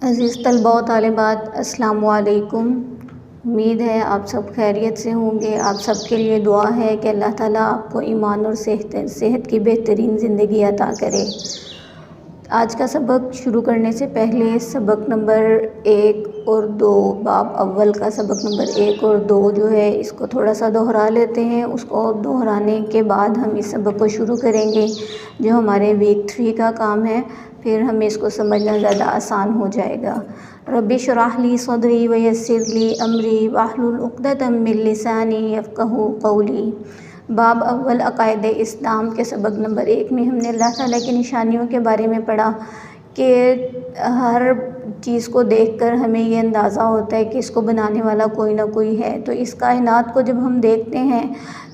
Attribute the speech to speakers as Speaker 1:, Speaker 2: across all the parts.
Speaker 1: अज़ीज़ तलबा व तालिबात, अस्सलामु अलैकुम। उम्मीद है आप सब खैरियत से होंगे। आप सब के लिए दुआ है कि अल्लाह ताला आपको ईमान और सेहत की बेहतरीन ज़िंदगी अता करे। आज का सबक शुरू करने से पहले सबक नंबर 1 और 2, बाब अव्वल का सबक नंबर 1 और 2 जो है इसको थोड़ा सा दोहरा लेते हैं। उसको दोहराने के बाद हम इस सबक को शुरू करेंगे जो हमारे वीक 3 का काम है। फिर हमें इसको समझना ज़्यादा आसान हो जाएगा। रब्बि शरह ली सदरी व यस्सिर ली अमरी वाहलुल उक़दतम मिन लिसानी यफ़क़हू क़ौली। बाब अव्वल अक़ायद इस्लाम के सबक नंबर 1 में हमने अल्लाह ताला की निशानियों के बारे में पढ़ा कि हर चीज़ को देखकर हमें ये अंदाज़ा होता है कि इसको बनाने वाला कोई ना कोई है। तो इस कायनात को जब हम देखते हैं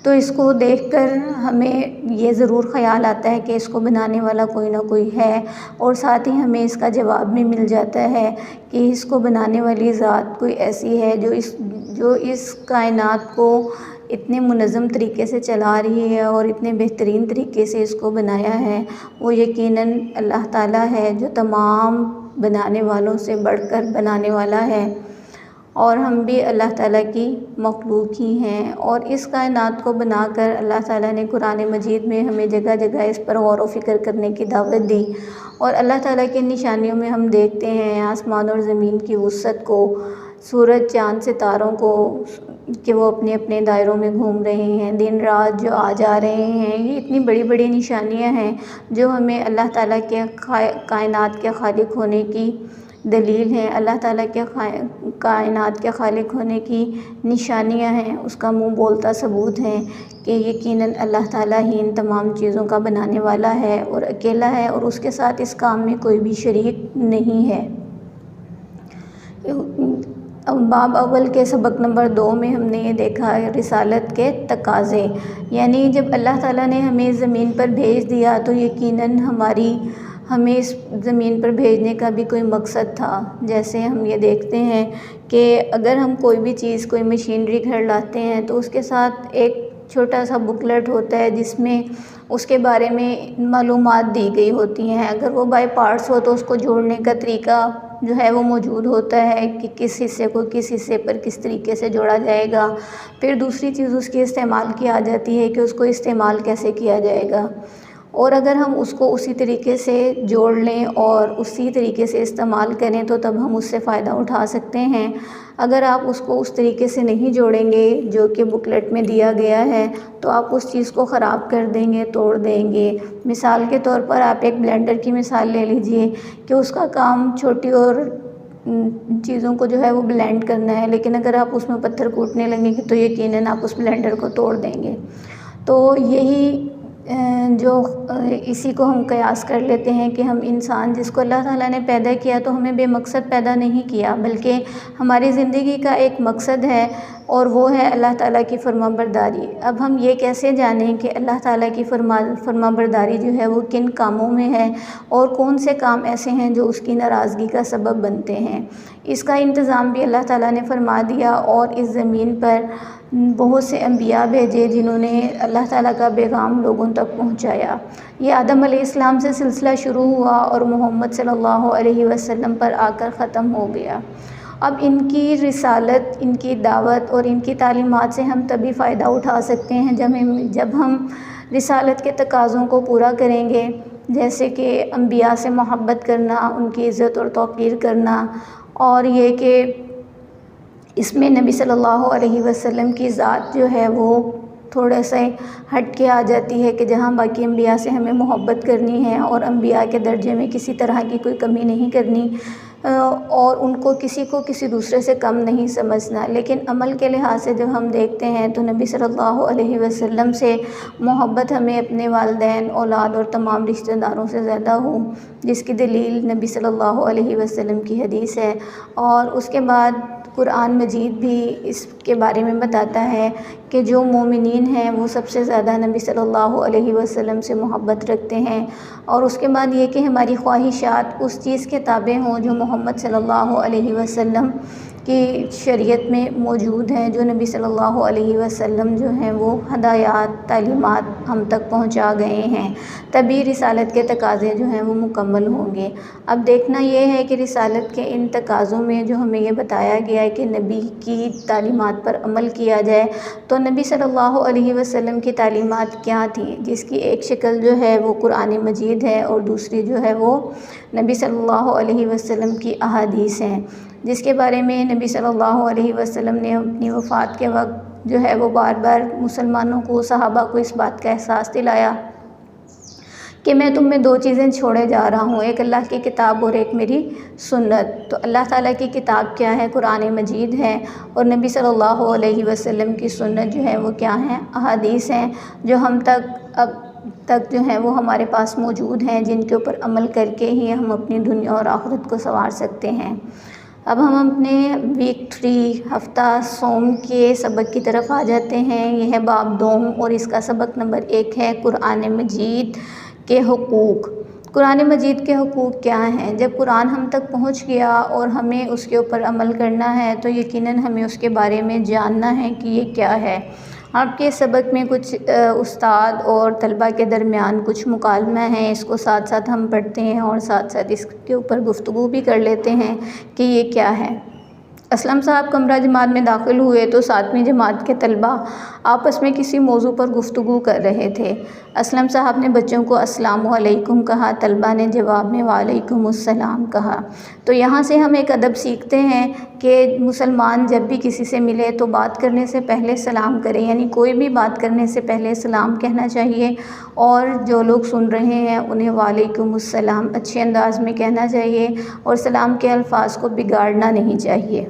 Speaker 1: तो इसको देखकर हमें ये ज़रूर ख़याल आता है कि इसको बनाने वाला कोई ना कोई है, और साथ ही हमें इसका जवाब भी मिल जाता है कि इसको बनाने वाली ज़ात कोई ऐसी है जो इस कायनात को इतने मुनज़्ज़म तरीके से चला रही है और इतने बेहतरीन तरीके से इसको बनाया है। वो यकीनन अल्लाह ताला है जो तमाम बनाने वालों से बढ़कर बनाने वाला है, और हम भी अल्लाह ताला की मखलूक ही हैं। और इस कायनात को बनाकर अल्लाह ताला ने कुरान मजीद में हमें जगह जगह इस पर गौर व फ़िक्र करने की दावत दी। और अल्लाह ताला की निशानियों में हम देखते हैं आसमान और ज़मीन की वुसअत को, सूरज चाँद सितारों को कि वो अपने अपने दायरों में घूम रहे हैं, दिन रात जो आ जा रहे हैं। ये इतनी बड़ी बड़ी निशानियां हैं जो हमें अल्लाह ताला के कायनात के खालिक होने की दलील हैं, अल्लाह ताला के कायनात के खालिक होने की निशानियां हैं, उसका मुंह बोलता सबूत है कि यकीनन अल्लाह ताला ही इन तमाम चीज़ों का बनाने वाला है और अकेला है, और उसके साथ इस काम में कोई भी शरीक नहीं है। बाब अव्वल के सबक नंबर 2 में हमने ये देखा है रिसालत के तकाज़े, यानी जब अल्लाह ताला ने हमें ज़मीन पर भेज दिया तो यकीनन हमें इस ज़मीन पर भेजने का भी कोई मकसद था। जैसे हम ये देखते हैं कि अगर हम कोई भी चीज़, कोई मशीनरी घर लाते हैं तो उसके साथ एक छोटा सा बुकलेट होता है जिसमें उसके बारे में मालूमात दी गई होती हैं। अगर वो बाय पार्ट्स हो तो उसको जोड़ने का तरीका जो है वो मौजूद होता है कि किस हिस्से को किस हिस्से पर किस तरीके से जोड़ा जाएगा। फिर दूसरी चीज़ उसकी इस्तेमाल की आ जाती है कि उसको इस्तेमाल कैसे किया जाएगा, और अगर हम उसको उसी तरीके से जोड़ लें और उसी तरीके से इस्तेमाल करें तो तब हम उससे फ़ायदा उठा सकते हैं। अगर आप उसको उस तरीके से नहीं जोड़ेंगे जो कि बुकलेट में दिया गया है तो आप उस चीज़ को ख़राब कर देंगे, तोड़ देंगे। मिसाल के तौर पर आप एक ब्लेंडर की मिसाल ले लीजिए कि उसका काम छोटी और चीज़ों को जो है वो ब्लेंड करना है, लेकिन अगर आप उसमें पत्थर कूटने लगेंगे तो यकीनन आप उस ब्लेंडर को तोड़ देंगे। तो यही इसी को हम कयास कर लेते हैं कि हम इंसान जिसको अल्लाह ताला ने पैदा किया तो हमें बेमकसद पैदा नहीं किया, बल्कि हमारी ज़िंदगी का एक मकसद है और वो है अल्लाह ताला की फरमाबरदारी। अब हम ये कैसे जानें कि अल्लाह ताला की फरमाबरदारी जो है वो किन कामों में है और कौन से काम ऐसे हैं जो उसकी नाराज़गी का सबब बनते हैं। इसका इंतज़ाम भी अल्लाह ताला ने फरमा दिया और इस ज़मीन पर बहुत से अंबिया भेजे जिन्होंने अल्लाह ताला का पैगाम लोगों तक पहुंचाया। ये आदम अलैहिस्सलाम से सिलसिला शुरू हुआ और मोहम्मद सल्लल्लाहु अलैहि वसल्लम पर आकर ख़त्म हो गया। अब इनकी रिसालत, इनकी दावत और इनकी तालीमात से हम तभी फ़ायदा उठा सकते हैं जब हम रिसालत के तकाज़ों को पूरा करेंगे, जैसे कि अंबिया से मोहब्बत करना, उनकी इज़्ज़त और तौक़ीर करना, और ये कि इसमें नबी सल्लल्लाहु अलैहि वसल्लम की ज़ात जो है वो थोड़ा सा हट के आ जाती है कि जहाँ बाकी अंबिया से हमें मोहब्बत करनी है और अंबिया के दर्जे में किसी तरह की कोई कमी नहीं करनी और उनको किसी दूसरे से कम नहीं समझना। लेकिन अमल के लिहाज से जब हम देखते हैं तो नबी सल्लल्लाहु अलैहि वसल्लम से मोहब्बत हमें अपने वालिदैन, औलाद और तमाम रिश्तेदारों से ज़्यादा हो, जिसकी दलील नबी सल्लल्लाहु अलैहि वसल्लम की हदीस है। और उसके बाद कुरान मजीद भी इसके बारे में बताता है कि जो मोमिनीन हैं वो सबसे ज़्यादा नबी सल्लल्लाहु अलैहि वसल्लम से मोहब्बत रखते हैं। और उसके बाद ये कि हमारी ख्वाहिशात उस चीज़ के ताबे हों जो मोहम्मद सल्लल्लाहु अलैहि वसल्लम की शरीयत में मौजूद हैं, जो नबी सल्लल्लाहु अलैहि वसल्लम जो हैं वो हदायत तालीमात हम तक पहुंचा गए हैं, तभी रिसालत के तकाज़े जो हैं वो मुकम्मल होंगे। अब देखना ये है कि रिसालत के इन तकाज़ों में जो हमें ये बताया गया है कि नबी की तालीमात पर अमल किया जाए, तो नबी सल्लल्लाहु अलैहि वसल्लम की तालीमात क्या थी, जिसकी एक शक्ल जो है वो कुरान मजीद है और दूसरी जो है वो नबी सल्लल्लाहु अलैहि वसल्लम की अहादीस हैं, जिसके बारे में नबी सल्लल्लाहु अलैहि वसल्लम ने अपनी वफ़ात के वक्त जो है वो बार बार मुसलमानों को, सहाबा को इस बात का एहसास दिलाया कि मैं तुम में दो चीज़ें छोड़े जा रहा हूँ, एक अल्लाह की किताब और एक मेरी सुन्नत। तो अल्लाह ताला की किताब क्या है, कुरान मजीद है, और नबी सल्लल्लाहु अलैहि वसल्लम की सुन्नत जो है वो क्या है, अहादीस हैं, जो हम अब तक जो है वो हमारे पास मौजूद हैं, जिनके ऊपर अमल करके ही हम अपनी दुनिया और आखिरत को संवार सकते हैं। अब हम अपने वीक 3 हफ़्ता सोम के सबक की तरफ आ जाते हैं। यह है बाब 2 और इसका सबक नंबर 1 है कुरान मजीद के हुकूक। कुरान मजीद के हुकूक क्या हैं? जब कुरान हम तक पहुंच गया और हमें उसके ऊपर अमल करना है, तो यकीनन हमें उसके बारे में जानना है कि ये क्या है। आपके सबक में कुछ उस्ताद और तलबा के दरमियान कुछ मुकालमा है, इसको साथ साथ हम पढ़ते हैं और साथ साथ इसके ऊपर गुफ्तगू भी कर लेते हैं कि ये क्या है। असलम साहब कमरा जमात में दाखिल हुए तो 7वीं जमात के तलबा आपस में किसी मौजू पर गुफ्तगू कर रहे थे। असलम साहब ने बच्चों को अस्सलामु अलैकुम कहा, तलबा ने जवाब में वालेकुमुस्सलाम कहा। तो यहाँ से हम एक अदब सीखते हैं कि मुसलमान जब भी किसी से मिले तो बात करने से पहले सलाम करें, यानी कोई भी बात करने से पहले सलाम कहना चाहिए, और जो लोग सुन रहे हैं उन्हें वालेकुमुस्सलाम अच्छे अंदाज में कहना चाहिए और सलाम के अल्फाज को बिगाड़ना नहीं चाहिए।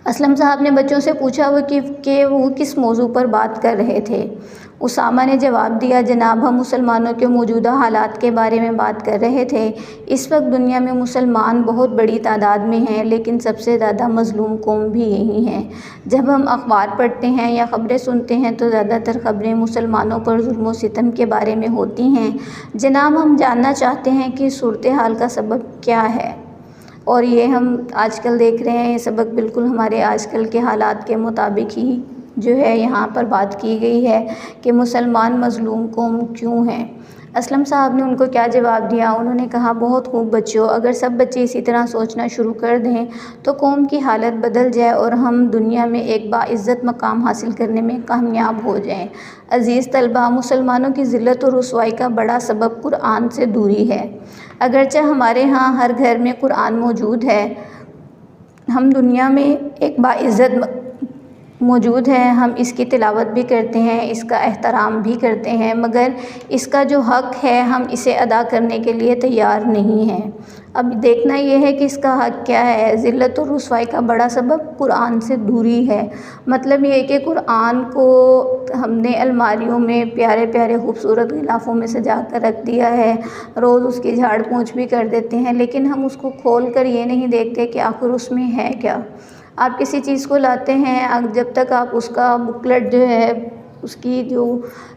Speaker 1: असलम साहब ने बच्चों से पूछा कि वो किस मौजू पर बात कर रहे थे। उसामा ने जवाब दिया, जनाब हम मुसलमानों के मौजूदा हालात के बारे में बात कर रहे थे। इस वक्त दुनिया में मुसलमान बहुत बड़ी तादाद में हैं, लेकिन सबसे ज़्यादा मज़लूम कौम भी यही है। जब हम अखबार पढ़ते हैं या ख़बरें सुनते हैं तो ज़्यादातर ख़बरें मुसलमानों पर जुल्म व सितम के बारे में होती हैं। जनाब हम जानना चाहते हैं कि सूरत हाल का सबब क्या है, और ये हम आजकल देख रहे हैं, ये सबक बिल्कुल हमारे आजकल के हालात के मुताबिक ही जो है यहाँ पर बात की गई है कि मुसलमान मज़लूम कौम क्यों हैं। असलम साहब ने उनको क्या जवाब दिया? उन्होंने कहा, बहुत खूब बच्चों, अगर सब बच्चे इसी तरह सोचना शुरू कर दें तो कौम की हालत बदल जाए और हम दुनिया में एक बाइज़्ज़त मकाम हासिल करने में कामयाब हो जाएं। अज़ीज़ तलबा, मुसलमानों की ज़िल्लत और रुसवाई का बड़ा सबब कुरान से दूरी है। अगरचे हमारे यहाँ हर घर में कुरान मौजूद है, हम दुनिया में एक बाइज़्ज़त मौजूद है, हम इसकी तिलावत भी करते हैं, इसका एहतराम भी करते हैं, मगर इसका जो हक़ है हम इसे अदा करने के लिए तैयार नहीं हैं। अब देखना यह है कि इसका हक़ क्या है। ज़िल्लत और रुसवाई का बड़ा सबब कुरान से दूरी है। मतलब ये है कि कुरान को हमने अलमारियों में प्यारे प्यारे खूबसूरत गिलाफ़ों में सजा कर रख दिया है, रोज़ उसकी झाड़ पोंछ भी कर देते हैं, लेकिन हम उसको खोल कर ये नहीं देखते कि आखिर उसमें है क्या। आप किसी चीज़ को लाते हैं, जब तक आप उसका बुकलेट जो है, उसकी जो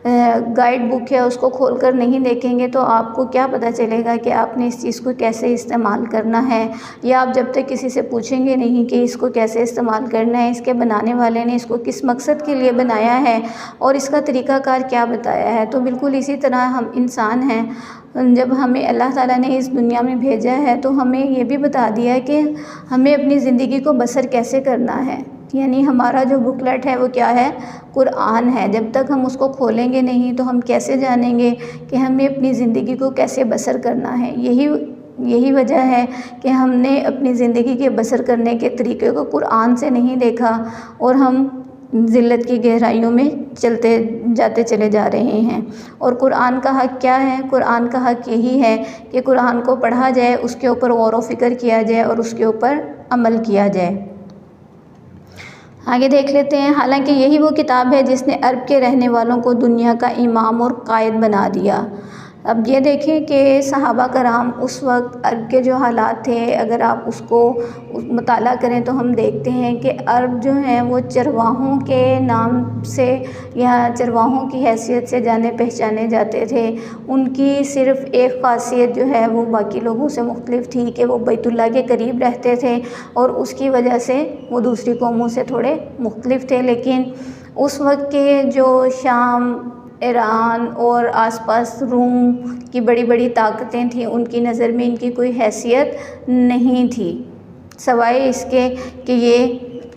Speaker 1: गाइड बुक है उसको खोलकर नहीं देखेंगे तो आपको क्या पता चलेगा कि आपने इस चीज़ को कैसे इस्तेमाल करना है। या आप जब तक किसी से पूछेंगे नहीं कि इसको कैसे इस्तेमाल करना है, इसके बनाने वाले ने इसको किस मकसद के लिए बनाया है और इसका तरीक़ाकार क्या बताया है। तो बिल्कुल इसी तरह हम इंसान हैं, जब हमें अल्लाह ताला ने इस दुनिया में भेजा है तो हमें ये भी बता दिया है कि हमें अपनी ज़िंदगी को बसर कैसे करना है। यानी हमारा जो बुकलेट है वो क्या है? कुरान है। जब तक हम उसको खोलेंगे नहीं तो हम कैसे जानेंगे कि हमें अपनी ज़िंदगी को कैसे बसर करना है। यही वजह है कि हमने अपनी ज़िंदगी के बसर करने के तरीक़े को कुरान से नहीं देखा और हम ज़िल्लत की गहराइयों में जाते चले जा रहे हैं। और कुरान का हक़ क्या है? कुरान का हक़ यही है कि कुरान को पढ़ा जाए, उसके ऊपर गौर व फ़िक्र किया जाए और उसके ऊपर अमल किया जाए। आगे देख लेते हैं। हालांकि यही वो किताब है जिसने अरब के रहने वालों को दुनिया का इमाम और कायद बना दिया। अब ये देखें कि सहाबा कराम उस वक्त अरब के जो हालात थे, अगर आप उसको मुताला करें तो हम देखते हैं कि अरब जो हैं वो चरवाहों के नाम से या चरवाहों की हैसियत से जाने पहचाने जाते थे। उनकी सिर्फ़ एक ख़ासियत जो है वो बाकी लोगों से मुख्तलिफ़ थी कि वो बैतुल्लाह के करीब रहते थे और उसकी वजह से वो दूसरी कौमों से थोड़े मुख्तलिफ़ थे। लेकिन उस वक्त के जो शाम, ईरान और आसपास रूम की बड़ी बड़ी ताकतें थीं, उनकी नज़र में इनकी कोई हैसियत नहीं थी, सवाए इसके कि ये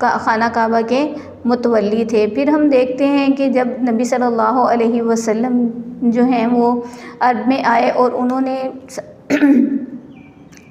Speaker 1: खाना काबा के मुतवल्ली थे। फिर हम देखते हैं कि जब नबी सल्लल्लाहु अलैहि वसल्लम जो हैं वो अरब में आए और उन्होंने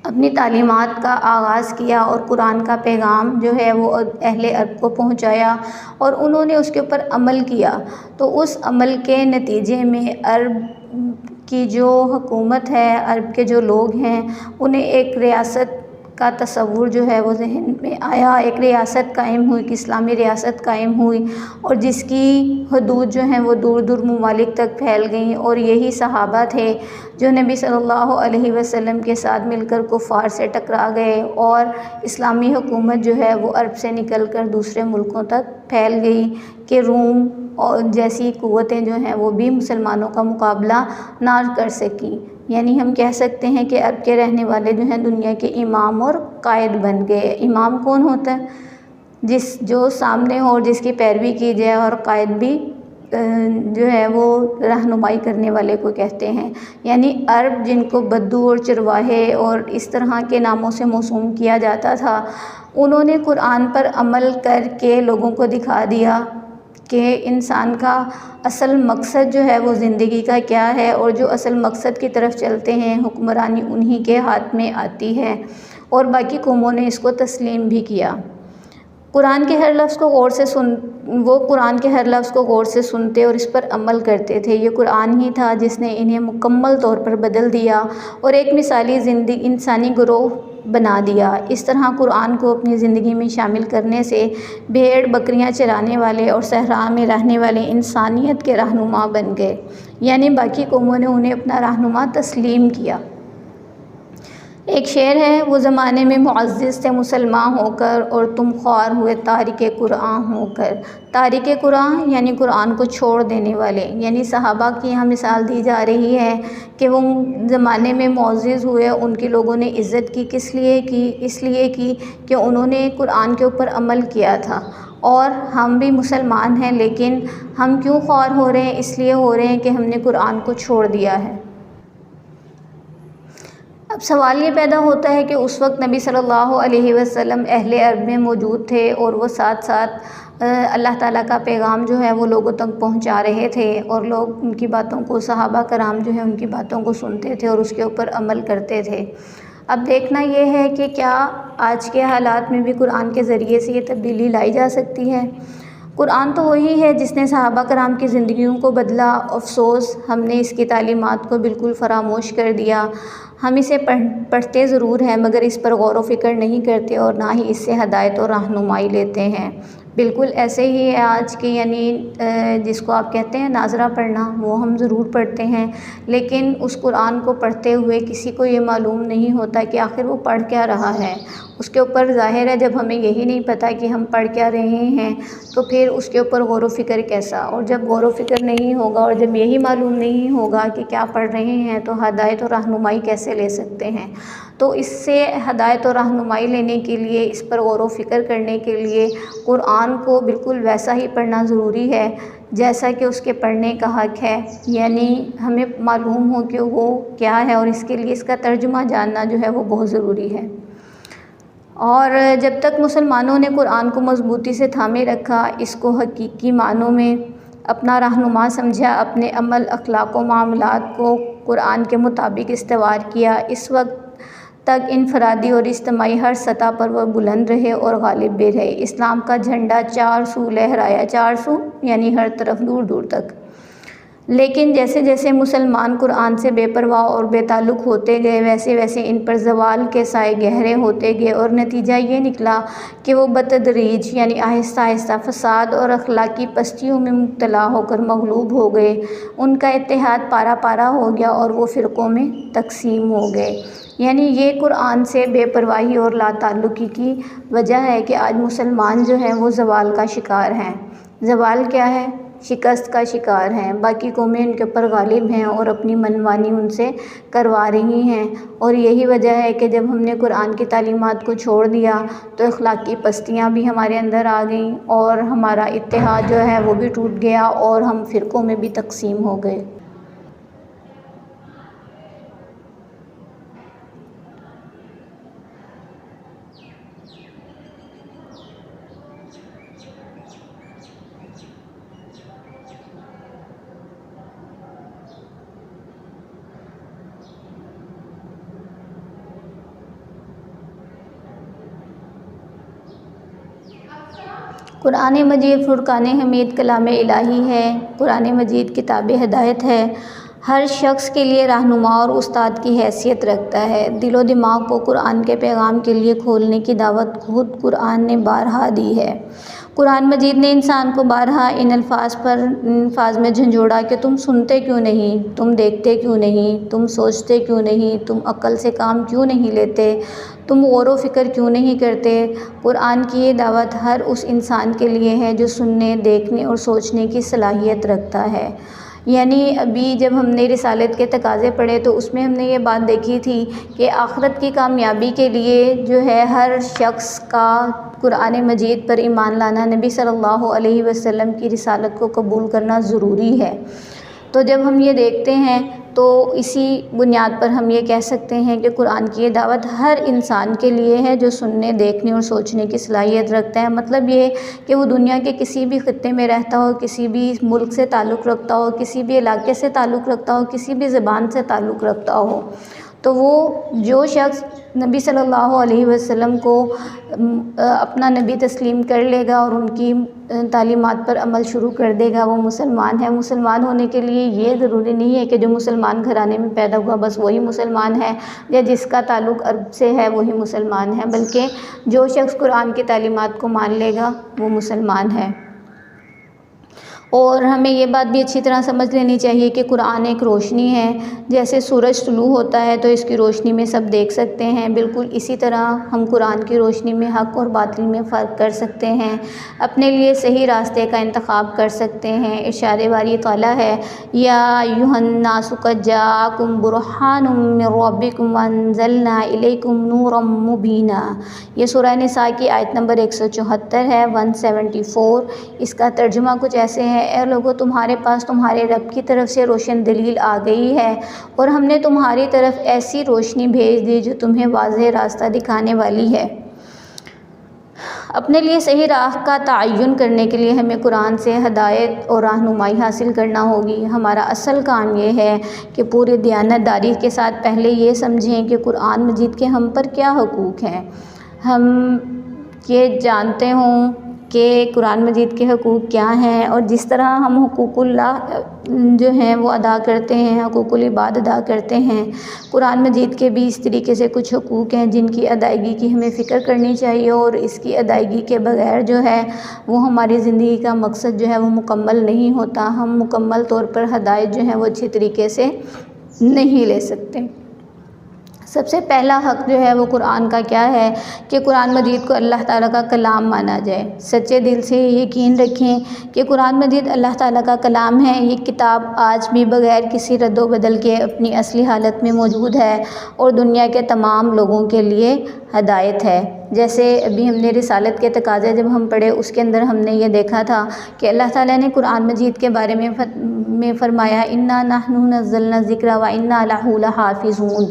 Speaker 1: अपनी तालीमात का आगाज़ किया और कुरान का पैगाम जो है वो अहले अरब को पहुंचाया और उन्होंने उसके ऊपर अमल किया, तो उस अमल के नतीजे में अरब की जो हुकूमत है, अरब के जो लोग हैं, उन्हें एक रियासत का तसव्वुर जो है वो ज़हन में आया। एक रियासत कायम हुई, कि इस्लामी रियासत कायम हुई और जिसकी हदूद जो हैं वो दूर दूर ममालिक तक फैल गईं। और यही सहाबा थे जो नबी सल्लल्लाहु अलैहि वसल्लम के साथ मिलकर कुफ़ार से टकरा गए और इस्लामी हुकूमत जो है वो अरब से निकल कर दूसरे मुल्कों तक फैल गई कि रूम और जैसी क़ुव्वतें जो हैं वो भी मुसलमानों का मुकाबला ना कर सकीं। यानी हम कह सकते हैं कि अरब के रहने वाले जो हैं दुनिया के इमाम और कायद बन गए। इमाम कौन होता है? जो सामने हो और जिसकी पैरवी की जाए, और कायद भी जो है वो रहनुमाई करने वाले को कहते हैं। यानी अरब जिनको बद्दू और चरवाहे और इस तरह के नामों से मौसूम किया जाता था, उन्होंने कुरान पर अमल करके लोगों को दिखा दिया कि इंसान का असल मकसद जो है वो ज़िंदगी का क्या है, और जो असल मकसद की तरफ चलते हैं हुक्मरानी उन्हीं के हाथ में आती है। और बाकी कौमों ने इसको तस्लीम भी किया। कुरान के हर लफ्ज़ को गौर से सुनते और इस पर अमल करते थे। ये कुरान ही था जिसने इन्हें मुकम्मल तौर पर बदल दिया और एक मिसाली ज़िंदगी इंसानी गिरोह बना दिया। इस तरह कुरान को अपनी ज़िंदगी में शामिल करने से भेड़ बकरियां चराने वाले और सहरा में रहने वाले इंसानियत के रहनुमा बन गए। यानी बाकी कौमों ने उन्हें अपना रहनुमा तस्लीम किया। एक शेर है, वो ज़माने में मुअज़्ज़िज़ थे मुसलमान होकर और तुम ख्वार हुए तारिके कुरान होकर। तारिके कुरान यानी कुरान को छोड़ देने वाले। यानी सहाबा की यहाँ मिसाल दी जा रही है कि वो ज़माने में मुअज़्ज़िज़ हुए, उनके लोगों ने इज़्ज़त की। किस लिए की? इसलिए की कि उन्होंने कुरान के ऊपर अमल किया था। और हम भी मुसलमान हैं, लेकिन हम क्यों ख्वार हो रहे हैं? इसलिए हो रहे हैं कि हमने कुरान को छोड़ दिया है। अब सवाल ये पैदा होता है कि उस वक्त नबी सल्लल्लाहु अलैहि वसल्लम अहले अरब में मौजूद थे और वो साथ साथ अल्लाह ताला का पैगाम जो है वो लोगों तक पहुंचा रहे थे और लोग उनकी बातों को, सहाबा कराम जो है उनकी बातों को सुनते थे और उसके ऊपर अमल करते थे। अब देखना ये है कि क्या आज के हालात में भी कुरान के ज़रिए से ये तब्दीली लाई जा सकती है। कुरान तो वही है जिसने सहाबा कराम की ज़िंदगियों को बदला। अफसोस हमने इसकी तालीमात को बिल्कुल फरामोश कर दिया। हम इसे पढ़ते ज़रूर हैं, मगर इस पर गौर व फ़िक्र नहीं करते और ना ही इससे हदायत और रहनुमाई लेते हैं। बिल्कुल ऐसे ही है आज के, यानी जिसको आप कहते हैं नाज़रा पढ़ना, वो हम ज़रूर पढ़ते हैं, लेकिन उस कुरान को पढ़ते हुए किसी को ये मालूम नहीं होता कि आखिर वो पढ़ क्या रहा है। उसके ऊपर ज़ाहिर है जब हमें यही नहीं पता कि हम पढ़ क्या रहे हैं, तो फिर उसके ऊपर गौर व फ़िक्र कैसा। और जब गौर व फ़िक्र नहीं होगा और जब यही मालूम नहीं होगा कि क्या पढ़ रहे हैं, तो हदायत और रहनुमाई कैसे ले सकते हैं। तो इससे हदायत और रहनुमाई लेने के लिए, इस पर गौर व फ़िक्र करने के लिए कुरान को बिल्कुल वैसा ही पढ़ना ज़रूरी है जैसा कि उसके पढ़ने का हक़ है। यानी हमें मालूम हो कि वो क्या है और इसके लिए इसका तर्जुमा जानना जो है वो बहुत ज़रूरी है। और जब तक मुसलमानों ने कुरान को मज़बूती से थामे रखा, इसको हकीकी मानों में अपना रहनुमा समझा, अपने अमल, अखलाक व मामलात को कुरान के मुताबिक इस्तेवार किया, इस वक्त तक इनफरादी और इज्तिमाई हर सतह पर वह बुलंद रहे और गालिब भी रहे। इस्लाम का झंडा चार सू लहराया, चार सू यानी हर तरफ, दूर दूर तक। लेकिन जैसे जैसे मुसलमान कुरान से बेपरवाह और बेताल्लुक़ होते गए, वैसे वैसे इन पर ज़वाल के साए गहरे होते गए और नतीजा ये निकला कि वो बतदरीज यानी आहिस्ता आहिस्ता फ़साद और अखलाकी पस्तियों में मुब्तला होकर मग़लूब हो गए। उनका इत्तेहाद पारा पारा हो गया और वो फ़िरक़ों में तक़सीम हो गए। यानी ये कुरान से बेपरवाही और लाताल्लुक़ी की वजह है कि आज मुसलमान जो हैं वो ज़वाल का शिकार हैं। ज़वाल क्या है? शिकस्त का शिकार हैं। बाकी कौमें उनके ऊपर गालिब हैं और अपनी मनमानी उनसे करवा रही हैं। और यही वजह है कि जब हमने कुरान की तालीमात को छोड़ दिया तो अखलाकी पस्तियाँ भी हमारे अंदर आ गईं और हमारा इत्तेहाद जो है वो भी टूट गया और हम फ़िरक़ों में भी तक़सीम हो गए। कुरान मजीद फ़ुरक़ान हमीद कलाम इलाही है। कुरान मजीद किताब हिदायत है। हर शख्स के लिए रहनुमा और उस्ताद की हैसियत रखता है। दिलो दिमाग को कुरान के पैगाम के लिए खोलने की दावत खुद कुरान ने बारहा दी है। कुरान मजीद ने इंसान को बारहा इन अल्फाज में झंझोड़ा कि तुम सुनते क्यों नहीं, तुम देखते क्यों नहीं, तुम सोचते क्यों नहीं, तुम अक्ल से काम क्यों नहीं लेते, तुम गौर व फ़िक्र क्यों नहीं करते। कुरान की ये दावत हर उस इंसान के लिए है जो सुनने, देखने और सोचने की सलाहियत रखता है। यानी अभी जब हमने रिसालत के तकाज़े पढ़े तो उसमें हमने ये बात देखी थी कि आखिरत की कामयाबी के लिए जो है हर शख्स का कुरान मजीद पर ईमान लाना, नबी सल्लल्लाहु अलैहि वसल्लम की रिसालत को कबूल करना ज़रूरी है। तो जब हम ये देखते हैं तो इसी बुनियाद पर हम ये कह सकते हैं कि कुरान की ये दावत हर इंसान के लिए है जो सुनने, देखने और सोचने की सलाहियत रखता है। मतलब ये कि वो दुनिया के किसी भी ख़ित्ते में रहता हो, किसी भी मुल्क से ताल्लुक़ रखता हो, किसी भी इलाके से ताल्लुक़ रखता हो, किसी भी ज़बान से ताल्लुक़ रखता हो, तो वो जो शख्स नबी सल्लल्लाहु अलैहि वसल्लम को अपना नबी तस्लीम कर लेगा और उनकी तालीमात पर अमल शुरू कर देगा, वो मुसलमान है। मुसलमान होने के लिए ये ज़रूरी नहीं है कि जो मुसलमान घराने में पैदा हुआ बस वही मुसलमान है या जिसका ताल्लुक़ अरब से है वही मुसलमान है, बल्कि जो शख्स कुरान की तालीमात को मान लेगा वो मुसलमान है। और हमें ये बात भी अच्छी तरह समझ लेनी चाहिए कि कुरान एक रोशनी है। जैसे सूरज तुलू होता है तो इसकी रोशनी में सब देख सकते हैं, बिल्कुल इसी तरह हम कुरान की रोशनी में हक़ और बातिल में फ़र्क कर सकते हैं, अपने लिए सही रास्ते का इंतखाब कर सकते हैं। इरशाद बारी ताला है, या अय्युहन्नासु क़द जाअकुम बुरहानुम मिन रब्बिकुम वअंज़लना इलैकुम नूरम मुबीना। ये सूरह निसा की आयत नंबर 174 है, 174। इसका तर्जुमा कुछ ऐसे है, ए लोगों तुम्हारे पास तुम्हारे रब की तरफ से रोशन दलील आ गई है और हमने तुम्हारी तरफ ऐसी रोशनी भेज दी जो तुम्हें वाज़ेह रास्ता दिखाने वाली है। अपने लिए सही राह का तयन करने के लिए हमें कुरान से हदायत और रहनुमाई हासिल करना होगी। हमारा असल काम ये है कि पूरी दयानतदारी के साथ पहले ये समझें कि कुरान मजीद के हम पर क्या हकूक़ हैं, हम ये जानते हों कि कुरान मजीद के हकूक़ क्या हैं और जिस तरह हम हुकूकुल्लाह जो हैं वो अदा करते हैं, हकूकुल इबाद अदा करते हैं, कुरान मजीद के भी इस तरीके से कुछ हकूक़ हैं जिनकी अदायगी की हमें फ़िक्र करनी चाहिए और इसकी अदायगी के बग़ैर जो है वो हमारी ज़िंदगी का मकसद जो है वो मुकम्मल नहीं होता। हम मुकम्मल तौर पर हदायत जो है वो अच्छी तरीके से नहीं ले सकते। सबसे पहला हक़ जो है वो कुरान का क्या है कि कुरान मजीद को अल्लाह ताला का कलाम माना जाए। सच्चे दिल से यकीन रखें कि कुरान मजीद अल्लाह ताला का कलाम है। ये किताब आज भी बग़ैर किसी रद्दो बदल के अपनी असली हालत में मौजूद है और दुनिया के तमाम लोगों के लिए हदायत है। जैसे अभी हमने रिसालत के तकाज़े जब हम पढ़े उसके अंदर हमने ये देखा था कि अल्लाह ताला ने कुरान मजीद के बारे में फ़रमाया, इन्ना नहनु नज़्ज़लना ज़िक्रा व इन्ना लहू लहाफ़िज़ून,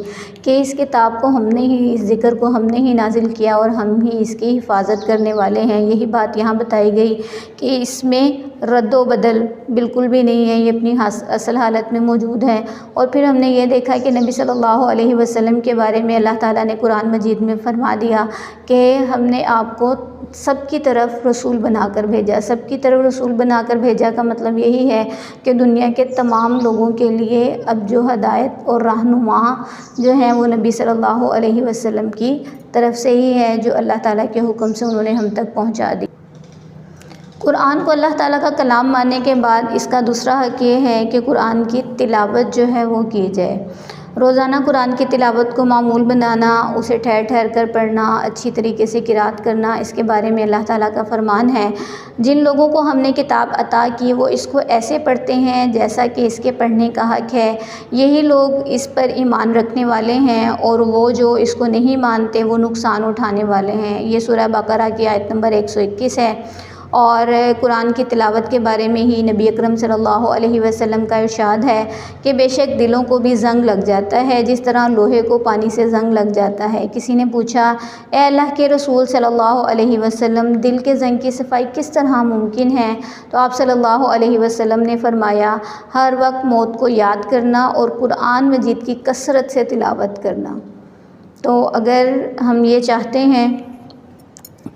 Speaker 1: कि इस किताब को हमने ही, इस ज़िक्र को हमने ही नाजिल किया और हम ही इसकी हिफाजत करने वाले हैं। यही बात यहाँ बताई गई कि इसमें रद्दो बदल बिल्कुल भी नहीं है, ये अपनी असल हालत में मौजूद है। और फिर हमने ये देखा कि नबी सल्लल्लाहु अलैहि वसल्लम के बारे में अल्लाह ताला ने कुरान मजीद में फरमा दिया कि हमने आपको सबकी तरफ रसूल बनाकर भेजा। सबकी तरफ रसूल बनाकर भेजा का मतलब यही है कि दुनिया के तमाम लोगों के लिए अब जो हदायत और रहनुमा जो है वो नबी सल्लल्लाहु अलैहि वसल्लम की तरफ से ही है, जो अल्लाह ताला के हुक्म से उन्होंने हम तक पहुंचा दी। कुरान को अल्लाह ताला का कलाम मानने के बाद इसका दूसरा हक़ ये है कि कुरान की तिलावत जो है वो की जाए। रोज़ाना कुरान की तिलावत को मामूल बनाना, उसे ठहर ठहर कर पढ़ना, अच्छी तरीके से किरात करना, इसके बारे में अल्लाह ताला का फ़रमान है, जिन लोगों को हमने किताब अता की वो इसको ऐसे पढ़ते हैं जैसा कि इसके पढ़ने का हक़ है, यही लोग इस पर ईमान रखने वाले हैं, और वो जो इसको नहीं मानते वो नुकसान उठाने वाले हैं। ये सूरह बकरा की आयत नंबर 121 है। और कुरान की तिलावत के बारे में ही नबी अकरम सल्लल्लाहु अलैहि वसल्लम का इरशाद है कि बेशक दिलों को भी ज़ंग लग जाता है जिस तरह लोहे को पानी से ज़ंग लग जाता है। किसी ने पूछा, ए अल्लाह के रसूल सल्लल्लाहु अलैहि वसल्लम, दिल के ज़ंग की सफाई किस तरह मुमकिन है? तो आप सल्लल्लाहु अलैहि वसल्लम ने फ़रमाया, हर वक्त मौत को याद करना और कुरान मजीद की कसरत से तिलावत करना। तो अगर हम ये चाहते हैं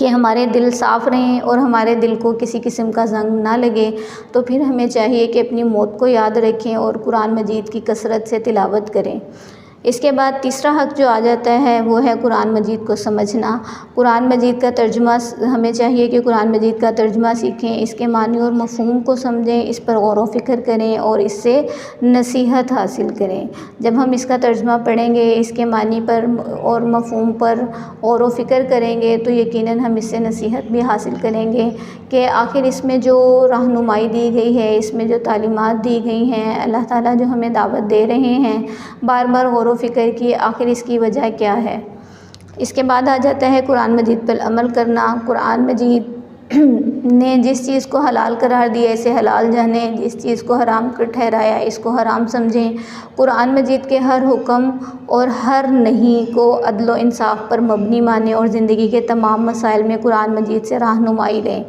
Speaker 1: कि हमारे दिल साफ़ रहें और हमारे दिल को किसी किस्म का ज़ंग ना लगे, तो फिर हमें चाहिए कि अपनी मौत को याद रखें और कुरान मजीद की कसरत से तिलावत करें। इसके बाद तीसरा हक़ जो आ जाता है वो है कुरान मजीद को समझना। कुरान मजीद का तर्जुमा, हमें चाहिए कि कुरान मजीद का तर्जुमा सीखें, इसके मानी और मफ़हूम को समझें, इस पर गौर व फ़िक्र करें और इससे नसीहत हासिल करें। जब हम इसका तर्जुमा पढ़ेंगे, इसके मानी पर और मफ़हूम पर गौर व फ़िक्र करेंगे, तो यकीनन हम इससे नसीहत भी हासिल करेंगे कि आखिर इसमें जो रहनुमाई दी गई है, इसमें जो तालीमात दी गई हैं, अल्लाह ताला जो हमें दावत दे रहे हैं, बार बार गौर व फ़िक्र की आखिर इसकी वजह क्या है। इसके बाद आ जाता है कुरान मजीद पर अमल करना। कुरान मजीद ने जिस चीज़ को हलाल करार दिया इसे हलाल जानें, जिस चीज़ को हराम कर ठहराया इसको हराम समझें। कुरान मजीद के हर हुक्म और हर नहीं को अदल व इंसाफ पर मबनी माने और ज़िंदगी के तमाम मसाइल में कुरान मजीद से रहनुमाई लें।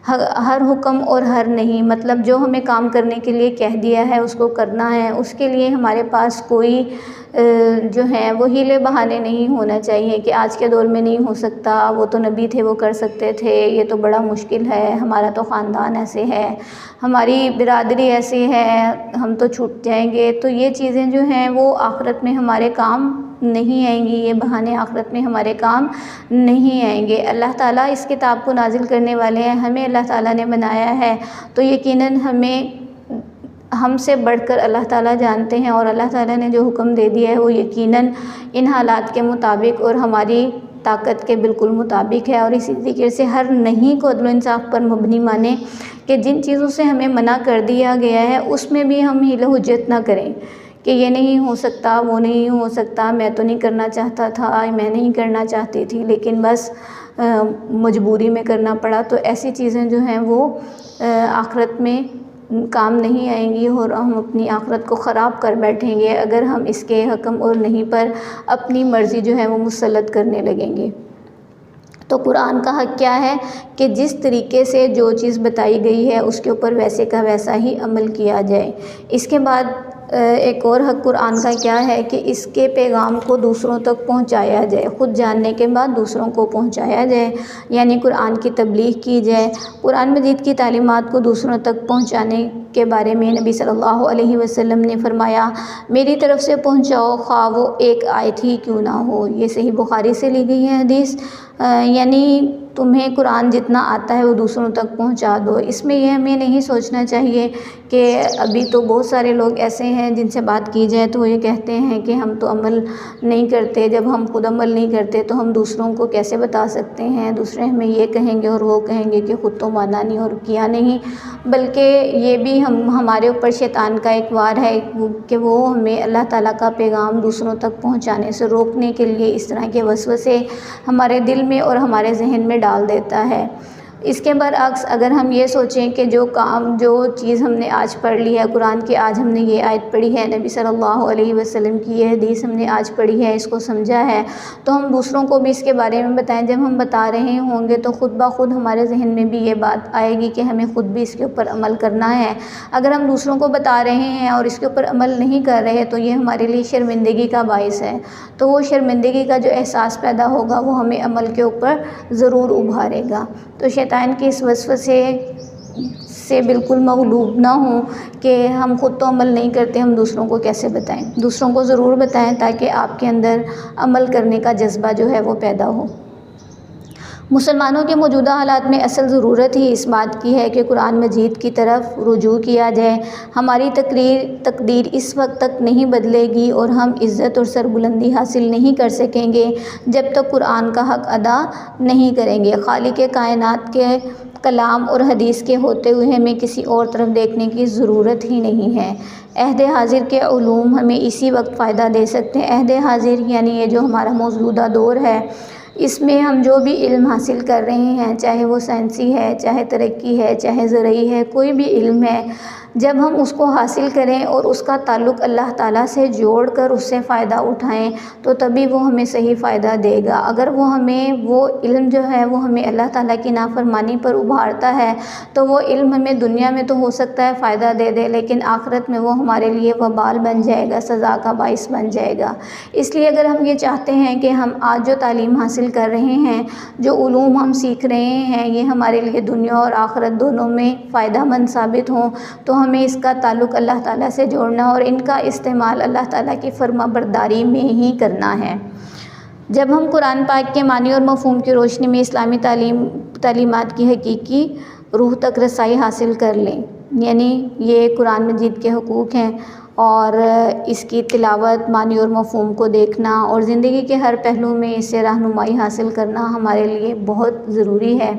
Speaker 1: हर हुक्म और हर नहीं मतलब जो हमें काम करने के लिए कह दिया है उसको करना है, उसके लिए हमारे पास कोई जो है वो हीले बहाने नहीं होना चाहिए कि आज के दौर में नहीं हो सकता, वो तो नबी थे वो कर सकते थे, ये तो बड़ा मुश्किल है, हमारा तो ख़ानदान ऐसे है, हमारी बिरादरी ऐसी है, हम तो छूट जाएंगे। तो ये चीज़ें जो हैं वो आखिरत में हमारे काम नहीं आएंगी, ये बहाने आखिरत में हमारे काम नहीं आएंगे। अल्लाह ताला इस किताब को नाजिल करने वाले हैं, हमें अल्लाह ताला ने बनाया है, तो यकीनन हमें हमसे बढ़कर अल्लाह ताला जानते हैं और अल्लाह ताला ने जो हुक्म दे दिया है वो यकीनन इन हालात के मुताबिक और हमारी ताकत के बिल्कुल मुताबिक है। और इसी तरीके से हर नहीं को अदल इंसाफ पर मबनी माने कि जिन चीज़ों से हमें मना कर दिया गया है उसमें भी हम हीला हुज्जत ना करें कि ये नहीं हो सकता, वो नहीं हो सकता, मैं तो नहीं करना चाहता था, मैं नहीं करना चाहती थी, लेकिन बस मजबूरी में करना पड़ा। तो ऐसी चीज़ें जो हैं वो आखिरत में काम नहीं आएंगी और हम अपनी आखिरत को ख़राब कर बैठेंगे अगर हम इसके हकम और नहीं पर अपनी मर्ज़ी जो है वो मुसल्लत करने लगेंगे। तो कुरान का हक़ क्या है कि जिस तरीके से जो चीज़ बताई गई है उसके ऊपर वैसे का वैसा ही अमल किया जाए। इसके बाद एक और हक़ कुरान का क्या है कि इसके पैगाम को दूसरों तक पहुंचाया जाए, ख़ुद जानने के बाद दूसरों को पहुंचाया जाए, यानी कुरान की तबलीग की जाए। कुरान मजीद की तालीमात को दूसरों तक पहुंचाने के बारे में नबी सल्लल्लाहु अलैहि वसल्लम ने फरमाया, मेरी तरफ़ से पहुंचाओ ख़्वाह वो एक आयत ही क्यों ना हो। ये सही बुखारी से ली गई है हदीस। यानी तुम्हें कुरान जितना आता है वो दूसरों तक पहुंचा दो। इसमें यह हमें नहीं सोचना चाहिए कि अभी तो बहुत सारे लोग ऐसे हैं जिनसे बात की जाए तो वो ये कहते हैं कि हम तो अमल नहीं करते, जब हम खुद अमल नहीं करते तो हम दूसरों को कैसे बता सकते हैं, दूसरे हमें ये कहेंगे और वो कहेंगे कि ख़ुद तो माना नहीं और किया नहीं। बल्कि ये भी हमारे ऊपर शैतान का एक वार है कि वो हमें अल्लाह ताला का पैगाम दूसरों तक पहुँचाने से रोकने के लिए इस तरह के वसवसे हमारे दिल में और हमारे जहन में डाल देता है। इसके बरअक्स अगर हम ये सोचें कि जो चीज़ हमने आज पढ़ ली है कुरान की, आज हमने ये आयत पढ़ी है, नबी सल्लल्लाहु अलैहि वसल्लम की ये हदीस हमने आज पढ़ी है, इसको समझा है, तो हम दूसरों को भी इसके बारे में बताएं। जब हम बता रहे होंगे तो ख़ुद ब खुद हमारे जहन में भी ये बात आएगी कि हमें ख़ुद भी इसके ऊपर अमल करना है। अगर हम दूसरों को बता रहे हैं और इसके ऊपर अमल नहीं कर रहे तो ये हमारे लिए शर्मिंदगी का बाइस है। तो वो शर्मिंदगी का जो एहसास पैदा होगा वो हमें अमल के ऊपर ज़रूर उभारेगा। तो शैतान के इस वसवसे से बिल्कुल मगलूब ना हो कि हम ख़ुद तो अमल नहीं करते, हम दूसरों को कैसे बताएं। दूसरों को ज़रूर बताएं ताकि आपके अंदर अमल करने का जज्बा जो है वो पैदा हो। मुसलमानों के मौजूदा हालात में असल ज़रूरत ही इस बात की है कि कुरान मजीद की तरफ रुजू किया जाए। हमारी तकदीर इस वक्त तक नहीं बदलेगी और हम इज़्ज़त और सरबुलंदी हासिल नहीं कर सकेंगे जब तक कुरान का हक़ अदा नहीं करेंगे। खालिक कायनात के कलाम और हदीस के होते हुए हमें किसी और तरफ देखने की ज़रूरत ही नहीं है। अहद हाजिर के उलूम हमें इसी वक्त फ़ायदा दे सकते हैं। अहद हाजिर यानी ये जो हमारा मौजूदा दौर है, इसमें हम जो भी इल्म हासिल कर रहे हैं, चाहे वो साइंसी है, चाहे तरक्की है, चाहे ज़रई है, कोई भी इल्म है, जब हम उसको हासिल करें और उसका ताल्लुक़ अल्लाह ताला से जोड़कर उससे फ़ायदा उठाएं तो तभी वो हमें सही फ़ायदा देगा। अगर वो इल्म जो है वो हमें अल्लाह ताला की नाफरमानी पर उभारता है तो वो इल्म हमें दुनिया में तो हो सकता है फ़ायदा दे दे, लेकिन आखिरत में वो हमारे लिए वबाल बन जाएगा, सज़ा का बाइस बन जाएगा। इसलिए अगर हम ये चाहते हैं कि हम आज जो तालीम हासिल कर रहे हैं, जो उलूम हम सीख रहे हैं, ये हमारे लिए दुनिया और आखिरत दोनों में फ़ायदामंद साबित हों, तो हमें इसका ताल्लुक़ अल्लाह ताला से जोड़ना और इनका इस्तेमाल अल्लाह ताला की फर्माबरदारी में ही करना है। जब हम कुरान पाक के मानी और मफ़हूम की रोशनी में इस्लामी तालीमात की हकीकी रूह तक रसाई हासिल कर लें, यानी ये कुरान मजीद के हुकूक़ हैं और इसकी तिलावत, मानी और मफ़हूम को देखना और ज़िंदगी के हर पहलू में इससे रहनुमाई हासिल करना हमारे लिए बहुत ज़रूरी है।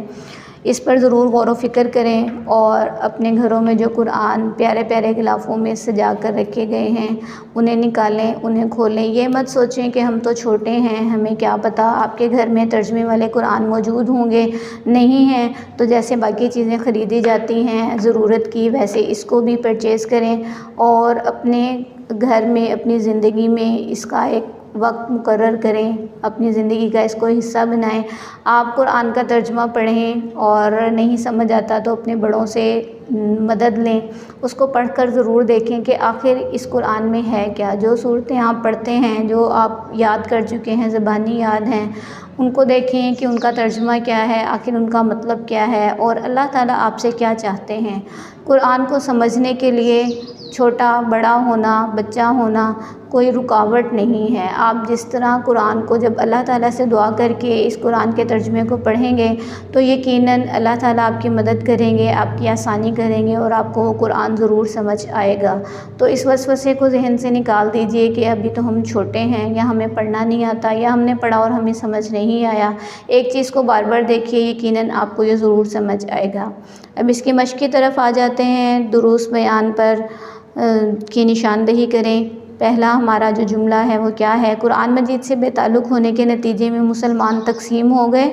Speaker 1: इस पर ज़रूर गौर व फ़िक्र करें और अपने घरों में जो कुरान प्यारे प्यारे गिलाफ़ों में सजा कर रखे गए हैं उन्हें निकालें, उन्हें खोलें। ये मत सोचें कि हम तो छोटे हैं, हमें क्या पता, आपके घर में तर्जुमे वाले कुरान मौजूद होंगे, नहीं हैं तो जैसे बाकी चीज़ें ख़रीदी जाती हैं ज़रूरत की, वैसे इसको भी परचेज़ करें और अपने घर में, अपनी ज़िंदगी में इसका एक वक्त मुकर्रर करें, अपनी ज़िंदगी का इसको हिस्सा बनाएं। आप कुरान का तर्जुमा पढ़ें और नहीं समझ आता तो अपने बड़ों से मदद लें, उसको पढ़कर ज़रूर देखें कि आखिर इस कुरान में है क्या। जो सूरतें आप पढ़ते हैं, जो आप याद कर चुके हैं, ज़बानी याद हैं, उनको देखें कि उनका तर्जुमा क्या है, आखिर उनका मतलब क्या है और अल्लाह ताला आपसे क्या चाहते हैं। कुरान को समझने के लिए छोटा बड़ा होना, बच्चा होना कोई रुकावट नहीं है। आप जिस तरह कुरान को जब अल्लाह ताला से दुआ करके इस कुरान के तर्जुमे को पढ़ेंगे तो यकीनन अल्लाह ताला आपकी मदद करेंगे, आपकी आसानी करेंगे और आपको वो कुरान ज़रूर समझ आएगा। तो इस वसवसे को जहन से निकाल दीजिए कि अभी तो हम छोटे हैं या हमें पढ़ना नहीं आता या हमने पढ़ा और हमें समझ नहीं आया। एक चीज़ को बार बार देखिए, यकीनन आपको ये ज़रूर समझ आएगा। अब इसकी मश्क की तरफ आ जाते हैं। दुरूस बयान पर की निशानदही करें। पहला हमारा जो जुमला है वो क्या है? कुरान मजीद से बेताल्लुक़ होने के नतीजे में मुसलमान तकसीम हो गए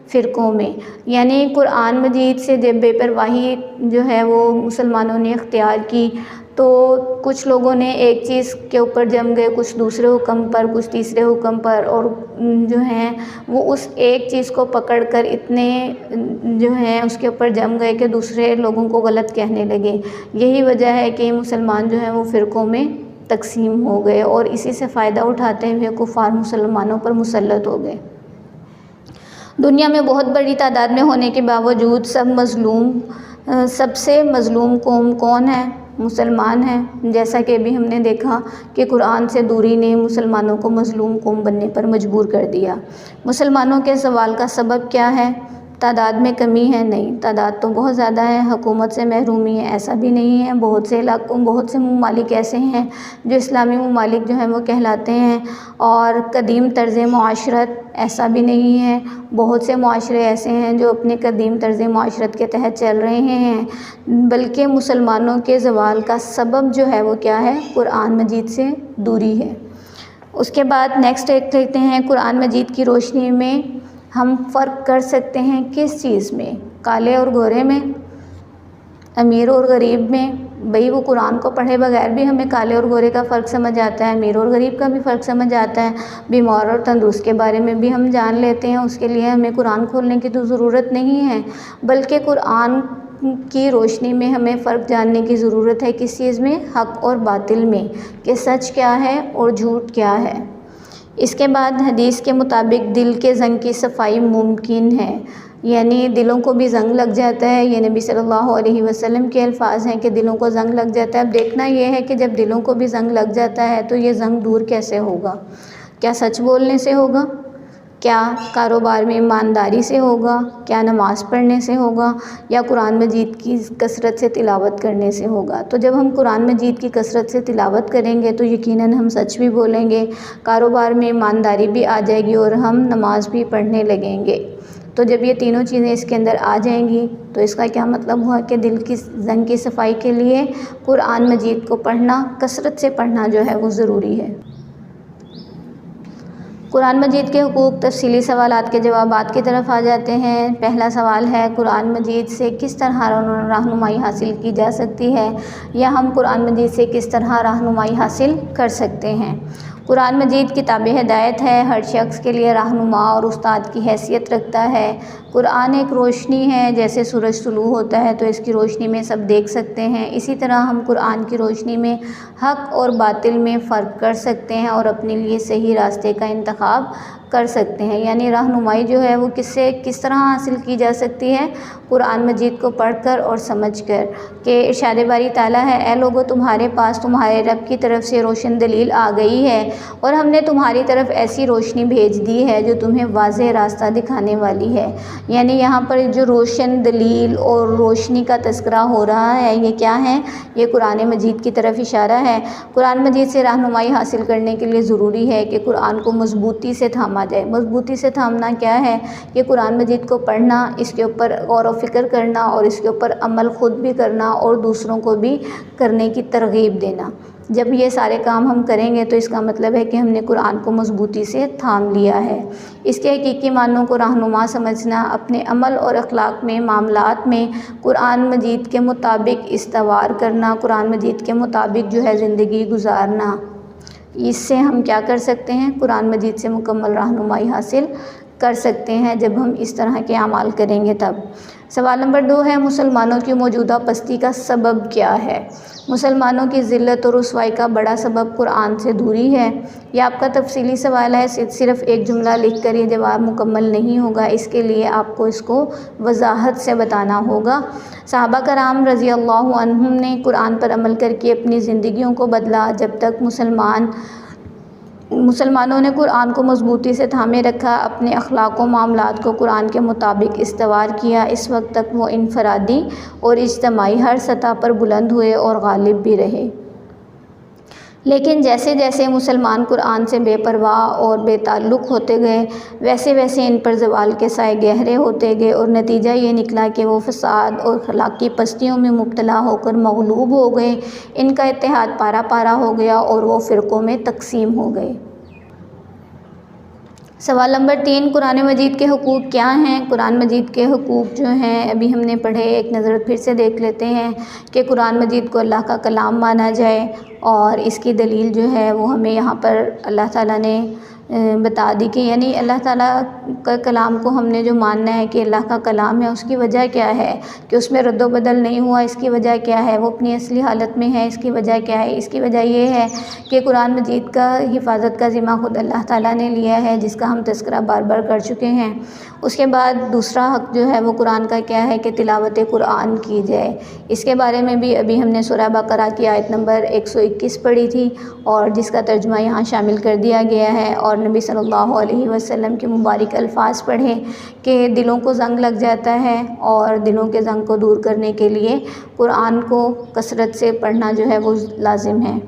Speaker 1: फ़िरक़ों में, यानी कुरान मजीद से जब बेपरवाही जो है वो मुसलमानों ने इख्तियार की तो कुछ लोगों ने एक चीज़ के ऊपर जम गए, कुछ दूसरे हुक्म पर, कुछ तीसरे हुक्म पर, और जो हैं वो उस एक चीज़ को पकड़कर इतने जो हैं उसके ऊपर जम गए कि दूसरे लोगों को गलत कहने लगे। यही वजह है कि मुसलमान जो हैं वो फ़िरक़ों में तकसीम हो गए और इसी से फ़ायदा उठाते हुए कुफ़ार मुसलमानों पर मुसल्लत हो गए। दुनिया में बहुत बड़ी तादाद में होने के बावजूद सबसे मज़लूम कौम कौन है? मुसलमान हैं। जैसा कि अभी हमने देखा कि कुरान से दूरी ने मुसलमानों को मज़लूम कौम बनने पर मजबूर कर दिया। मुसलमानों के ज़वाल का सबब क्या है? तादाद में कमी है? नहीं, तादाद तो बहुत ज़्यादा है। हुकूमत से महरूमी है? ऐसा भी नहीं है। बहुत से इलाकों, बहुत से ममालिक ऐसे हैं जो इस्लामी ममालिक जो हैं वो कहलाते हैं। और कदीम तर्ज़ मुआशरत? ऐसा भी नहीं है। बहुत से मुआशरे ऐसे हैं जो अपने कदीम तर्ज़ मुआशरत के तहत चल रहे हैं। बल्कि मुसलमानों के ज़वाल का सबब जो है वो क्या है? कुरान मजीद से दूरी है। उसके बाद नेक्स्ट एक कहते हैं कुरान मजीद की रोशनी में हम फ़र्क कर सकते हैं किस चीज़ में, काले और गोरे में, अमीर और गरीब में। भाई वो कुरान को पढ़े बगैर भी हमें काले और गोरे का फ़र्क समझ आता है, अमीर और गरीब का भी फ़र्क समझ आता है, बीमार और तंदुरुस्त के बारे में भी हम जान लेते हैं। उसके लिए हमें कुरान खोलने की तो ज़रूरत नहीं है, बल्कि कुरान की रोशनी में हमें फ़र्क जानने की ज़रूरत है। किस चीज़ में? हक़ और बातिल में, कि सच क्या है और झूठ क्या है। इसके बाद हदीस के मुताबिक दिल के ज़ंग की सफाई मुमकिन है, यानी दिलों को भी ज़ंग लग जाता है। ये नबी सल्लल्लाहु अलैहि वसल्लम के अल्फाज हैं कि दिलों को ज़ंग लग जाता है। अब देखना ये है कि जब दिलों को भी ज़ंग लग जाता है तो ये ज़ंग दूर कैसे होगा? क्या सच बोलने से होगा? क्या कारोबार में ईमानदारी से होगा? क्या नमाज़ पढ़ने से होगा? या कुरान मजीद की कसरत से तिलावत करने से होगा? तो जब हम कुरान मजीद की कसरत से तिलावत करेंगे तो यकीनन हम सच भी बोलेंगे, कारोबार में ईमानदारी भी आ जाएगी और हम नमाज़ भी पढ़ने लगेंगे। तो जब ये तीनों चीज़ें इसके अंदर आ जाएंगी तो इसका क्या मतलब हुआ कि दिल की ज़ंग की सफाई के लिए कुरान मजीद को पढ़ना, कसरत से पढ़ना जो है वो ज़रूरी है। कुरान मजीद के हुकूक, तफसीली सवालात के जवाबात की तरफ आ जाते हैं। पहला सवाल है, कुरान मजीद से किस तरह रहनुमाई हासिल की जा सकती है, या हम कुरान मजीद से किस तरह रहनुमाई हासिल कर सकते हैं। कुरान मजीद किताब हिदायत है, हर शख्स के लिए रहनुमा और उस्ताद की हैसियत रखता है। कुरान एक रोशनी है, जैसे सूरज तुलू होता है तो इसकी रोशनी में सब देख सकते हैं, इसी तरह हम कुरान की रोशनी में हक़ और बातिल में फ़र्क कर सकते हैं और अपने लिए सही रास्ते का इंतखाब कर सकते हैं। यानी रहनुमाई जो है वो किस तरह हासिल की जा सकती है? कुरान मजीद को पढ़कर और समझकर। कि इरशाद बारी ताला है, ए लोगो तुम्हारे पास तुम्हारे रब की तरफ से रोशन दलील आ गई है और हमने तुम्हारी तरफ ऐसी रोशनी भेज दी है जो तुम्हें वाज़ेह रास्ता दिखाने वाली है। यानी यहाँ पर जो रोशन दलील और रोशनी का तज़किरा हो रहा है, ये क्या है? ये कुरान मजीद की तरफ इशारा है। कुरान मजीद से रहनुमाई हासिल करने के लिए ज़रूरी है कि कुरान को मजबूती से थामा जाए। मजबूती से थामना क्या है? कि कुरान मजीद को पढ़ना, इसके ऊपर गौर व फिक्र करना और इसके ऊपर अमल ख़ुद भी करना और दूसरों को भी करने की तरगीब देना। जब ये सारे काम हम करेंगे तो इसका मतलब है कि हमने कुरान को मजबूती से थाम लिया है। इसके हकीकी मानों को रहनुमा समझना, अपने अमल और अखलाक में, मामलात में कुरान मजीद के मुताबिक इस्तवार करना, कुरान मजीद के मुताबिक जो है ज़िंदगी गुजारना, इससे हम क्या कर सकते हैं? कुरान मजीद से मुकम्मल रहनुमाई हासिल कर सकते हैं जब हम इस तरह के अमाल करेंगे तब। सवाल नंबर 2 है, मुसलमानों की मौजूदा पस्ती का सबब क्या है? मुसलमानों की ज़िल्लत और रुसवाई का बड़ा सबब कुरान से दूरी है। यह आपका तफसीली सवाल है, सिर्फ़ एक जुमला लिख कर ये जवाब मुकम्मल नहीं होगा, इसके लिए आपको इसको वजाहत से बताना होगा। सहाबा कराम रज़ी अल्लाहु अन्हुम ने कुरान पर अमल करके अपनी ज़िंदगियों को बदला। जब तक मुसलमानों ने कुरान को मजबूती से थामे रखा, अपने अखलाक व मामलात को कुरान के मुताबिक इस्तवार किया, इस वक्त तक वो इनफरादी और इज्तमाई हर सतह पर बुलंद हुए और गालिब भी रहे। लेकिन जैसे जैसे मुसलमान कुरान से बेपरवाह और बेताल्लुक़ होते गए, वैसे वैसे इन पर ज़वाल के साए गहरे होते गए और नतीजा ये निकला कि वो फ़साद और अखलाकी पस्तियों में मुब्तला होकर मग़लूब हो गए। इनका इत्तेहाद पारा पारा हो गया और वो फ़िरक़ों में तक़सीम हो गए। सवाल नंबर 3, कुरान मजीद के हुकूक क्या हैं? कुरान मजीद के हुकूक जो हैं अभी हमने पढ़े, एक नज़र फिर से देख लेते हैं कि कुरान मजीद को अल्लाह का कलाम माना जाए और इसकी दलील जो है वो हमें यहाँ पर अल्लाह ताला ने बता दी कि यानी अल्लाह ताला का कलाम को हमने जो मानना है कि अल्लाह का कलाम है, उसकी वजह क्या है कि उसमें रद्दो बदल नहीं हुआ, इसकी वजह क्या है? वो अपनी असली हालत में है, इसकी वजह क्या है? इसकी वजह ये है कि कुरान मजीद का हिफाजत का ज़िम्मा खुद अल्लाह ताला ने लिया है, जिसका हम तज़किरा बार बार कर चुके हैं। उसके बाद दूसरा हक़ जो है वो कुरान का क्या है कि तिलावत कुरान की जाए। इसके बारे में भी अभी हमने सूरह बकरा की आयत नंबर 121 पढ़ी थी और जिसका तर्जुमा यहाँ शामिल कर दिया गया है और नबी सल्लल्लाहु अलैहि वसल्लम के मुबारक अल्फाज पढ़े कि दिलों को ज़ंग लग जाता है और दिलों के ज़ंग को दूर करने के लिए कुरान को कसरत से पढ़ना जो है वो लाजिम है।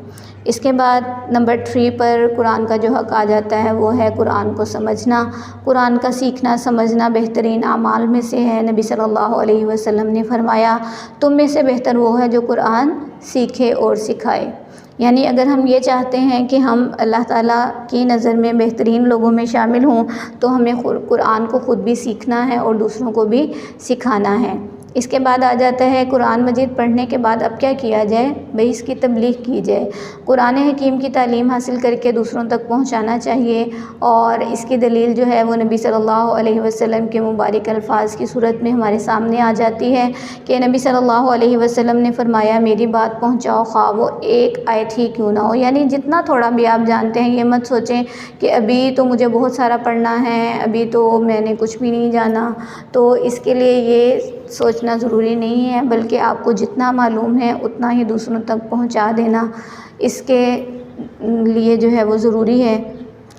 Speaker 1: इसके बाद नंबर 3 पर कुरान का जो हक़ आ जाता है वो है कुरान को समझना। कुरान का सीखना समझना बेहतरीन आमाल में से है। नबी सल्लल्लाहु अलैहि वसल्लम ने फरमाया, तुम में से बेहतर वो है जो कुरान सीखे और सिखाए। यानी अगर हम ये चाहते हैं कि हम अल्लाह ताला की नज़र में बेहतरीन लोगों में शामिल हों तो हमें कुरान को ख़ुद भी सीखना है और दूसरों को भी सिखाना है। इसके बाद आ जाता है कुरान मजीद पढ़ने के बाद अब क्या किया जाए, भाई इसकी तबलीग की जाए। कुरान हकीम की तालीम हासिल करके दूसरों तक पहुंचाना चाहिए और इसकी दलील जो है वो नबी सल्लल्लाहु अलैहि वसल्लम के मुबारक अल्फाज की सूरत में हमारे सामने आ जाती है कि नबी सल्लल्लाहु अलैहि वसल्लम ने फरमाया मेरी बात पहुँचाओ, खा वो एक आयत ही क्यों ना हो। यानी जितना थोड़ा भी आप जानते हैं, ये मत सोचें कि अभी तो मुझे बहुत सारा पढ़ना है, अभी तो मैंने कुछ भी नहीं जाना, तो इसके लिए ये सोचना ज़रूरी नहीं है, बल्कि आपको जितना मालूम है उतना ही दूसरों तक पहुंचा देना इसके लिए जो है वो ज़रूरी है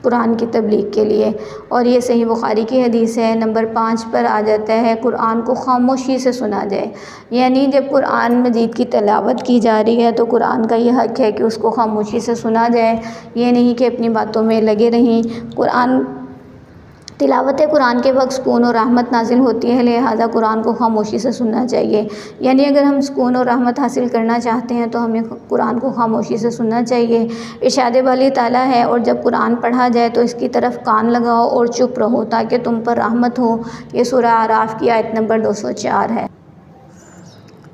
Speaker 1: कुरान की तबलीग के लिए। और ये सही बुखारी की हदीस है। नंबर 5 पर आ जाता है कुरान को खामोशी से सुना जाए। यानी जब कुरान मजीद की तिलावत की जा रही है तो कुरान का ये हक़ है कि उसको खामोशी से सुना जाए, ये नहीं कि अपनी बातों में लगे रहें। तिलावत कुरान के वक्त सुकून और रहमत नाजिल होती है, लिहाजा कुरान को खामोशी से सुनना चाहिए। यानी अगर हम सुकून और रहमत हासिल करना चाहते हैं तो हमें कुरान को खामोशी से सुनना चाहिए। इरशाद बारी ताला है और जब कुरान पढ़ा जाए तो इसकी तरफ कान लगाओ और चुप रहो ताकि तुम पर रहमत हो। ये सूरह आराफ की आयत नंबर 204 है।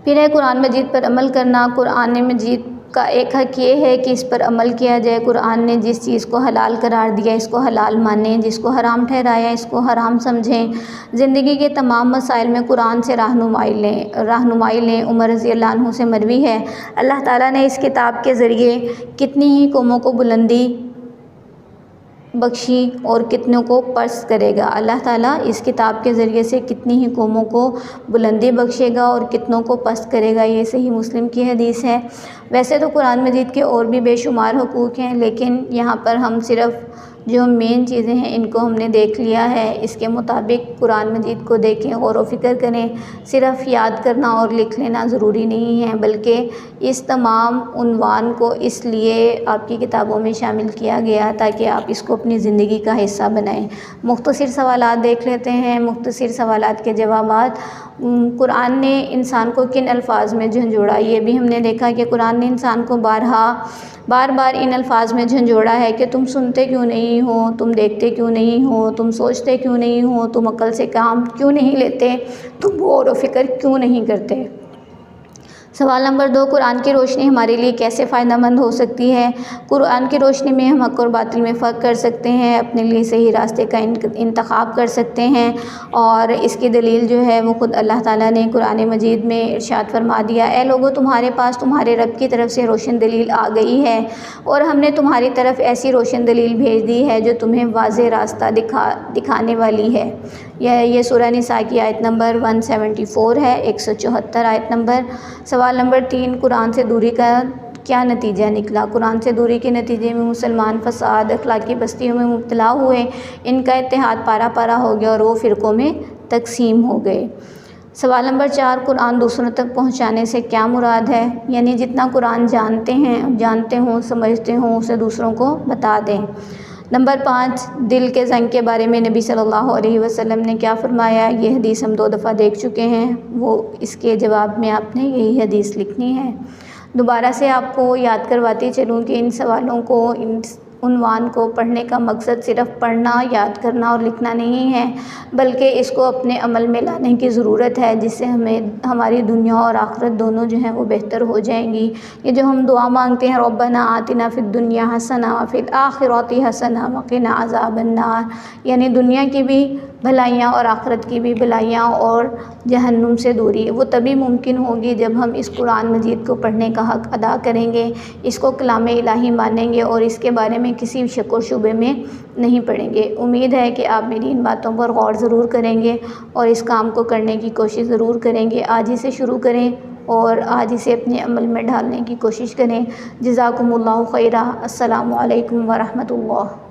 Speaker 1: फिर है कुरान मजीद पर अमल करना। कुरान मजीद का एक हक़ ये है कि इस पर अमल किया जाए। कुरान ने जिस चीज़ को हलाल करार दिया इसको हलाल मानें, जिसको हराम ठहराया इसको हराम समझें। ज़िंदगी के तमाम मसाइल में कुरान से रहनुमाई लें। उमर रज़ी अल्लाह अन्हु से मरवी है, अल्लाह ताला ने इस किताब के ज़रिए कितनी ही कौमों को बुलंदी बख्शी और कितनों को पस्त करेगा। अल्लाह ताला इस किताब के ज़रिए से कितनी ही कौमों को बुलंदी बख्शेगा और कितनों को पस्त करेगा। ये सही मुस्लिम की हदीस है। वैसे तो कुरान मजीद के और भी बेशुमार हुकूक़ हैं, लेकिन यहाँ पर हम सिर्फ़ जो मेन चीज़ें हैं इनको हमने देख लिया है। इसके मुताबिक कुरान मजीद को देखें, गौर व फिक्र करें। सिर्फ़ याद करना और लिख लेना ज़रूरी नहीं है, बल्कि इस तमाम उन्वान को इसलिए आपकी किताबों में शामिल किया गया ताकि आप इसको अपनी ज़िंदगी का हिस्सा बनाएं। मुख्तसर सवालात देख लेते हैं। मुख्तसर सवालात के जवाबात। कुरान ने इंसान को किन अल्फाज में झंझोड़ा। ये भी हमने देखा कि कुरान ने इंसान को बार बार इन अल्फाज में झंझोड़ा है कि तुम सुनते क्यों नहीं हो, तुम देखते क्यों नहीं हो, तुम सोचते क्यों नहीं हो, तुम अक्ल से काम क्यों नहीं लेते, तुम गौर व फिक्र क्यों नहीं करते। सवाल नंबर 2, कुरान की रोशनी हमारे लिए कैसे फ़ायदेमंद हो सकती है। कुरान की रोशनी में हम हक़ और बातिल में फ़र्क कर सकते हैं, अपने लिए सही रास्ते का इंतखाब कर सकते हैं। और इसकी दलील जो है वो ख़ुद अल्लाह ताला ने कुरान मजीद में इरशाद फरमा दिया, ए लोगो तुम्हारे पास तुम्हारे रब की तरफ से रोशन दलील आ गई है और हमने तुम्हारी तरफ ऐसी रोशन दलील भेज दी है जो तुम्हें वाज़ेह रास्ता दिखाने वाली है। ये सूरह निसा की आयत नंबर 174 है, 174 आयत नंबर। सवाल नंबर 3, कुरान से दूरी का क्या नतीजा निकला। कुरान से दूरी के नतीजे में मुसलमान फसाद, अखलाकी बस्तियों में मुब्तला हुए, इनका इत्तेहाद पारा पारा हो गया और वो फ़िरक़ों में तकसीम हो गए। सवाल नंबर 4, कुरान दूसरों तक पहुँचाने से क्या मुराद है। यानी जितना कुरान जानते हों समझते हों उसे दूसरों को बता दें। नंबर 5, दिल के ज़ंग के बारे में नबी सल्लल्लाहु अलैहि वसल्लम ने क्या फ़रमाया। ये हदीस हम 2 दफ़ा देख चुके हैं, वो इसके जवाब में आपने यही हदीस लिखनी है। दोबारा से आपको याद करवाती चलूँ कि इन सवालों को, इन उन्वान को पढ़ने का मकसद सिर्फ़ पढ़ना, याद करना और लिखना नहीं है, बल्कि इसको अपने अमल में लाने की ज़रूरत है, जिससे हमें हमारी दुनिया और आखिरत दोनों जो हैं वो बेहतर हो जाएंगी। ये जो हम दुआ मांगते हैं, रब्बना आतिना फिद दुनिया हसना व फिल आखिरति हसना व क़िना अज़ाबन्नार, यानी दुनिया की भी भलाइयाँ और आखिरत की भी भलाइयाँ और जहन्नुम से दूरी, वो तभी मुमकिन होगी जब हम इस कुरान मजीद को पढ़ने का हक़ अदा करेंगे, इसको कलाम इलाही मानेंगे और इसके बारे में किसी भी शक व शुबे में नहीं पड़ेंगे। उम्मीद है कि आप मेरी इन बातों पर गौर ज़रूर करेंगे और इस काम को करने की कोशिश ज़रूर करेंगे। आज ही से शुरू करें और आज इसे अपने अमल में ढालने की कोशिश करें। जज़ाकुमुल्लाहु खैरा। अस्सलामु अलैकुम व रहमतुल्लाह।